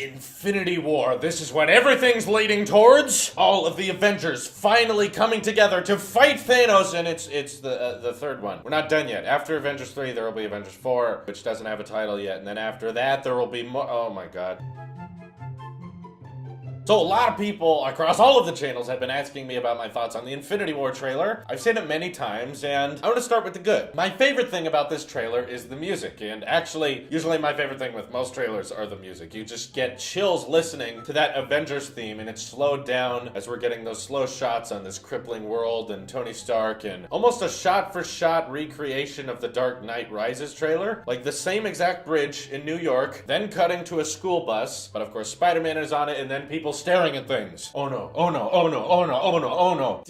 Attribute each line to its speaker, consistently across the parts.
Speaker 1: Infinity War. This is what everything's leading towards. All of the Avengers finally coming together to fight Thanos, and it's the third one. We're not done yet. After Avengers 3, there will be Avengers 4, which doesn't have a title yet, and then after that, there will be more. Oh my god. So a lot of people across all of the channels have been asking me about my thoughts on the Infinity War trailer. I've seen it many times, and I want to start with the good. My favorite thing about this trailer is the music, and actually, usually my favorite thing with most trailers are the music. You just get chills listening to that Avengers theme, and it's slowed down as we're getting those slow shots on this crippling world and Tony Stark, and almost a shot-for-shot recreation of the Dark Knight Rises trailer. Like the same exact bridge in New York, then cutting to a school bus, but of course Spider-Man is on it, and then people staring at things. Oh no, oh no, oh no, oh no, oh no, oh no.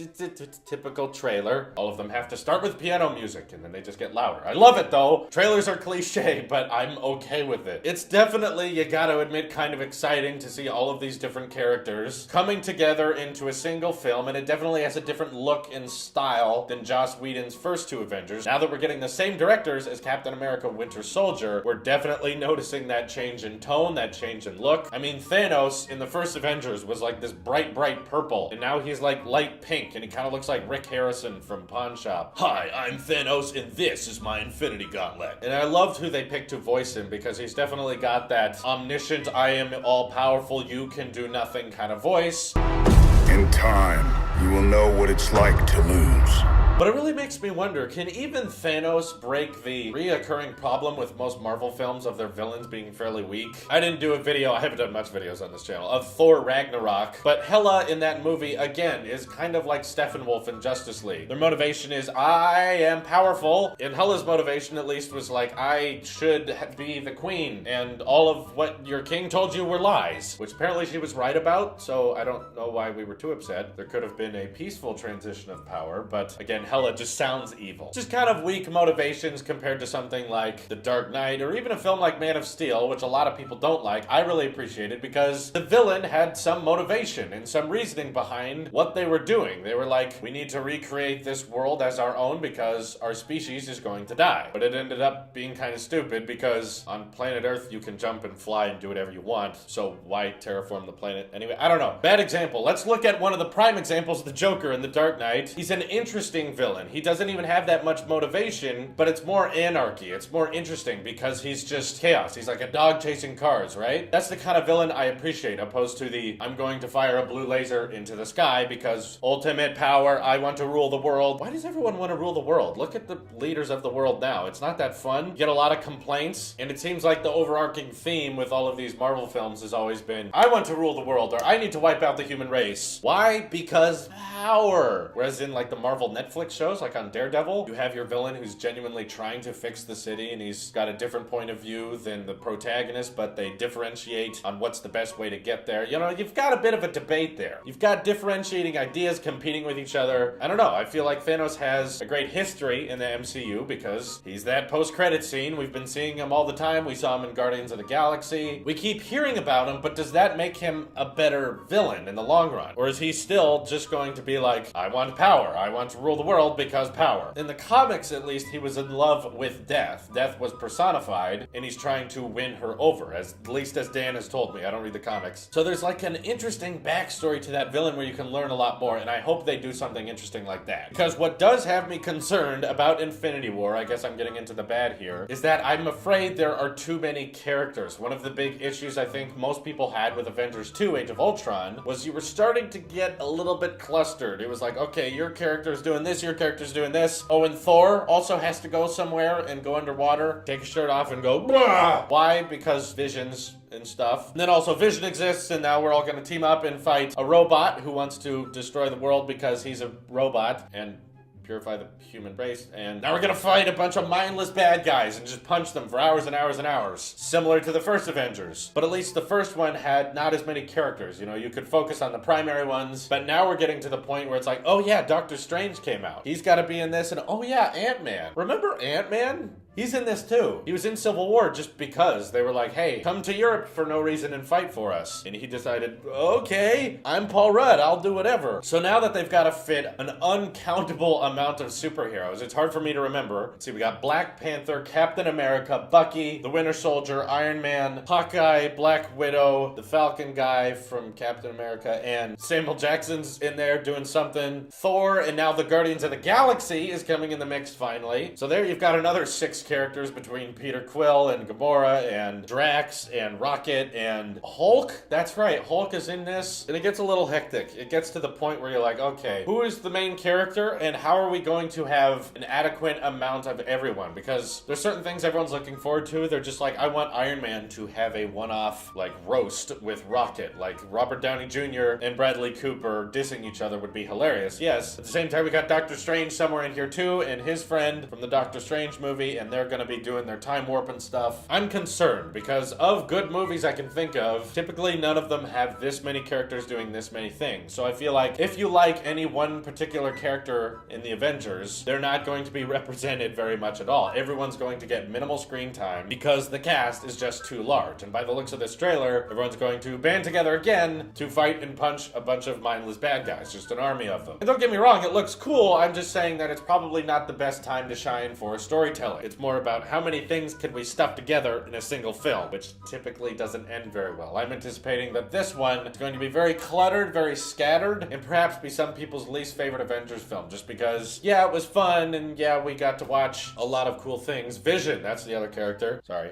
Speaker 1: Typical trailer. All of them have to start with piano music and then they just get louder. I love it though. Trailers are cliche, but I'm okay with it. It's definitely, you gotta admit, kind of exciting to see all of these different characters coming together into a single film, and it definitely has a different look and style than Joss Whedon's first two Avengers. Now that we're getting the same directors as Captain America Winter Soldier, we're definitely noticing that change in tone, that change in look. I mean, Thanos in the first Avengers was like this bright purple, and now he's like light pink, and he kind of looks like Rick Harrison from Pawn Shop. Hi, I'm Thanos, and this is my Infinity Gauntlet. And I loved who they picked to voice him, because he's definitely got that omniscient, I am all-powerful, you can do nothing kind of voice.
Speaker 2: In time, you will know what it's like to lose.
Speaker 1: But it really makes me wonder, can even Thanos break the reoccurring problem with most Marvel films of their villains being fairly weak? I didn't do a video, I haven't done much videos on this channel, of Thor Ragnarok, but Hela in that movie, again, is kind of like Steppenwolf in Justice League. Their motivation is, I am powerful, and Hela's motivation at least was like, I should be the queen, and all of what your king told you were lies, which apparently she was right about, so I don't know why we were too upset. There could have been a peaceful transition of power, but again, Hela just sounds evil. Just kind of weak motivations compared to something like The Dark Knight, or even a film like Man of Steel, which a lot of people don't like. I really appreciate it because the villain had some motivation and some reasoning behind what they were doing. They were like, we need to recreate this world as our own because our species is going to die. But it ended up being kind of stupid because on planet Earth you can jump and fly and do whatever you want, so why terraform the planet anyway? I don't know. Bad example. Let's look at one of the prime examples, the Joker in The Dark Knight. He's an interesting villain. He doesn't even have that much motivation, but it's more anarchy. It's more interesting because he's just chaos. He's like a dog chasing cars, right? That's the kind of villain I appreciate, opposed to the, I'm going to fire a blue laser into the sky because ultimate power, I want to rule the world. Why does everyone want to rule the world? Look at the leaders of the world now. It's not that fun. You get a lot of complaints, and it seems like the overarching theme with all of these Marvel films has always been, I want to rule the world, or I need to wipe out the human race. Why? Because power. Whereas in like the Marvel Netflix shows, like on Daredevil, you have your villain who's genuinely trying to fix the city, and he's got a different point of view than the protagonist, but they differentiate on what's the best way to get there. You know, you've got a bit of a debate there. You've got differentiating ideas competing with each other. I don't know. I feel like Thanos has a great history in the MCU because he's that post-credit scene. We've been seeing him all the time. We saw him in Guardians of the Galaxy. We keep hearing about him, but does that make him a better villain in the long run? Or is he still just going to be like, I want power. I want to rule the world because power. In the comics, at least, he was in love with Death. Death was personified, and he's trying to win her over, at least as Dan has told me. I don't read the comics. So there's like an interesting backstory to that villain where you can learn a lot more, and I hope they do something interesting like that. Because what does have me concerned about Infinity War, I guess I'm getting into the bad here, is that I'm afraid there are too many characters. One of the big issues I think most people had with Avengers 2, Age of Ultron, was you were starting to get a little bit clustered. It was like, okay, your character's doing this, your character's doing this. Oh, and Thor also has to go somewhere and go underwater, take his shirt off and go, "Blah!" Why? Because visions and stuff. And then also Vision exists, and now we're all gonna team up and fight a robot who wants to destroy the world because he's a robot and purify the human race, and now we're gonna fight a bunch of mindless bad guys and just punch them for hours and hours and hours. Similar to the first Avengers. But at least the first one had not as many characters. You know, you could focus on the primary ones, but now we're getting to the point where it's like, oh yeah, Doctor Strange came out. He's gotta be in this, and oh yeah, Ant-Man. Remember Ant-Man? He's in this too. He was in Civil War just because they were like, hey, come to Europe for no reason and fight for us. And he decided, okay, I'm Paul Rudd, I'll do whatever. So now that they've got to fit an uncountable amount of superheroes, it's hard for me to remember. Let's see, we got Black Panther, Captain America, Bucky, the Winter Soldier, Iron Man, Hawkeye, Black Widow, the Falcon guy from Captain America, and Samuel Jackson's in there doing something. Thor, and now the Guardians of the Galaxy is coming in the mix finally. So there you've got another 6 characters between Peter Quill and Gamora and Drax and Rocket and Hulk. That's right, Hulk is in this. And it gets a little hectic. It gets to the point where you're like, okay, who is the main character and how are we going to have an adequate amount of everyone? Because there's certain things everyone's looking forward to. They're just like, I want Iron Man to have a one-off like roast with Rocket. Like Robert Downey Jr. and Bradley Cooper dissing each other would be hilarious. Yes, at the same time we got Doctor Strange somewhere in here too, and his friend from the Doctor Strange movie, and they're gonna be doing their time warp and stuff. I'm concerned because of good movies I can think of, typically none of them have this many characters doing this many things. So I feel like if you like any one particular character in the Avengers, they're not going to be represented very much at all. Everyone's going to get minimal screen time because the cast is just too large. And by the looks of this trailer, everyone's going to band together again to fight and punch a bunch of mindless bad guys, just an army of them. And don't get me wrong, it looks cool. I'm just saying that it's probably not the best time to shine for storytelling. It's more about how many things can we stuff together in a single film, which typically doesn't end very well. I'm anticipating that this one is going to be very cluttered, very scattered, and perhaps be some people's least favorite Avengers film, just because, yeah, it was fun, and yeah, we got to watch a lot of cool things. Vision, that's the other character. Sorry,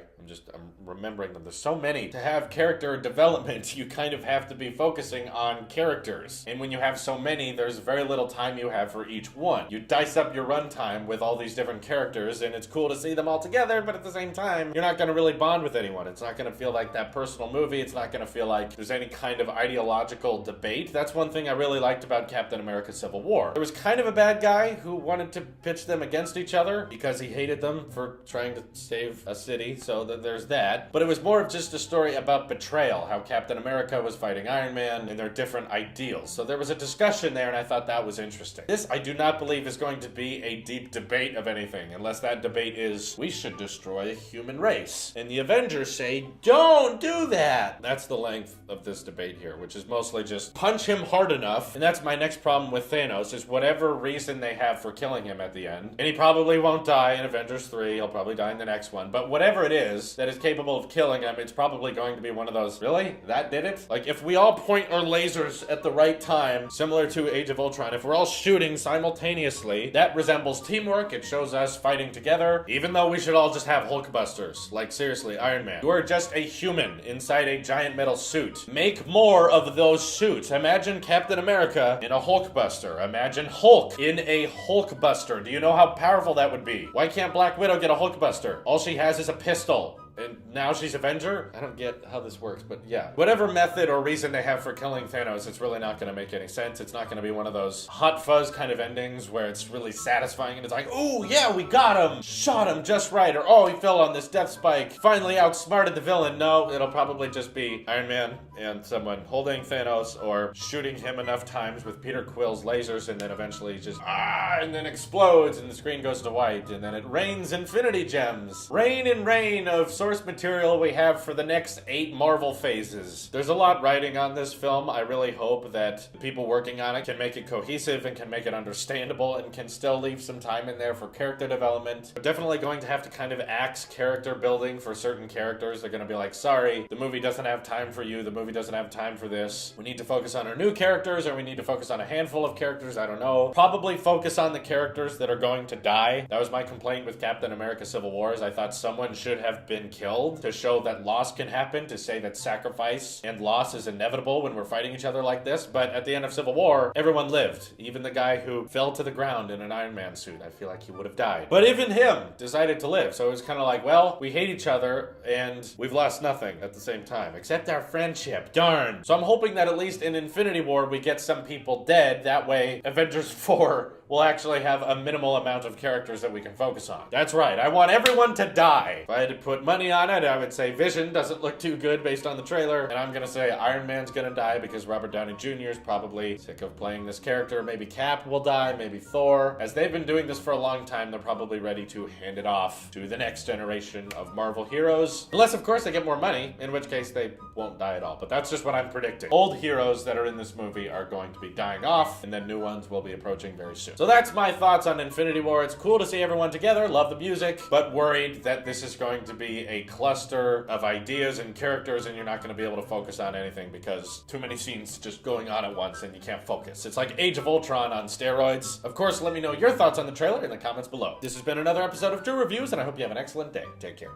Speaker 1: I'm remembering them. There's so many. To have character development, you kind of have to be focusing on characters. And when you have so many, there's very little time you have for each one. You dice up your runtime with all these different characters, and it's cool to see them all together, but at the same time, you're not going to really bond with anyone. It's not going to feel like that personal movie. It's not going to feel like there's any kind of ideological debate. That's one thing I really liked about Captain America Civil War. There was kind of a bad guy who wanted to pitch them against each other because he hated them for trying to save a city, so there's that. But it was more of just a story about betrayal, how Captain America was fighting Iron Man and their different ideals. So there was a discussion there, and I thought that was interesting. This, I do not believe, is going to be a deep debate of anything, unless that debate is, we should destroy the human race. And the Avengers say, don't do that! That's the length of this debate here, which is mostly just punch him hard enough. And that's my next problem with Thanos, is whatever reason they have for killing him at the end. And he probably won't die in Avengers 3, he'll probably die in the next one. But whatever it is that is capable of killing him, it's probably going to be one of those, really? That did it? Like, if we all point our lasers at the right time, similar to Age of Ultron, if we're all shooting simultaneously, that resembles teamwork. It shows us fighting together, even though we should all just have Hulkbusters. Like, seriously, Iron Man. You are just a human inside a giant metal suit. Make more of those suits. Imagine Captain America in a Hulkbuster. Imagine Hulk in a Hulkbuster. Do you know how powerful that would be? Why can't Black Widow get a Hulkbuster? All she has is a pistol. And now she's Avenger? I don't get how this works, but yeah. Whatever method or reason they have for killing Thanos, it's really not going to make any sense. It's not going to be one of those hot fuzz kind of endings where it's really satisfying and it's like, oh yeah, we got him! Shot him just right, or oh, he fell on this death spike, finally outsmarted the villain. No, it'll probably just be Iron Man and someone holding Thanos or shooting him enough times with Peter Quill's lasers and then eventually just and then explodes and the screen goes to white and then it rains infinity gems. Rain and rain of source material we have for the next 8 Marvel phases. There's a lot riding on this film. I really hope that the people working on it can make it cohesive and can make it understandable and can still leave some time in there for character development. We're definitely going to have to kind of axe character building for certain characters. They're going to be like, sorry, the movie doesn't have time for you. The movie doesn't have time for this. We need to focus on our new characters, or we need to focus on a handful of characters. I don't know. Probably focus on the characters that are going to die. That was my complaint with Captain America Civil War, is I thought someone should have been killed to show that loss can happen, to say that sacrifice and loss is inevitable when we're fighting each other like this. But at the end of Civil War, everyone lived. Even the guy who fell to the ground in an Iron Man suit. I feel like he would have died. But even him decided to live. So it was kind of like, well, we hate each other and we've lost nothing at the same time, except our friendship. Darn. So I'm hoping that at least in Infinity War, we get some people dead. That way, Avengers 4 will actually have a minimal amount of characters that we can focus on. That's right. I want everyone to die. If I had to put money money on it, I would say Vision doesn't look too good based on the trailer. And I'm gonna say Iron Man's gonna die because Robert Downey Jr. is probably sick of playing this character. Maybe Cap will die, maybe Thor. As they've been doing this for a long time, they're probably ready to hand it off to the next generation of Marvel heroes. Unless, of course, they get more money, in which case they won't die at all. But that's just what I'm predicting. Old heroes that are in this movie are going to be dying off, and then new ones will be approaching very soon. So that's my thoughts on Infinity War. It's cool to see everyone together, love the music, but worried that this is going to be a cluster of ideas and characters and you're not going to be able to focus on anything because too many scenes just going on at once and you can't focus. It's like Age of Ultron on steroids. Of course, let me know your thoughts on the trailer in the comments below. This has been another episode of True Reviews, and I hope you have an excellent day. Take care.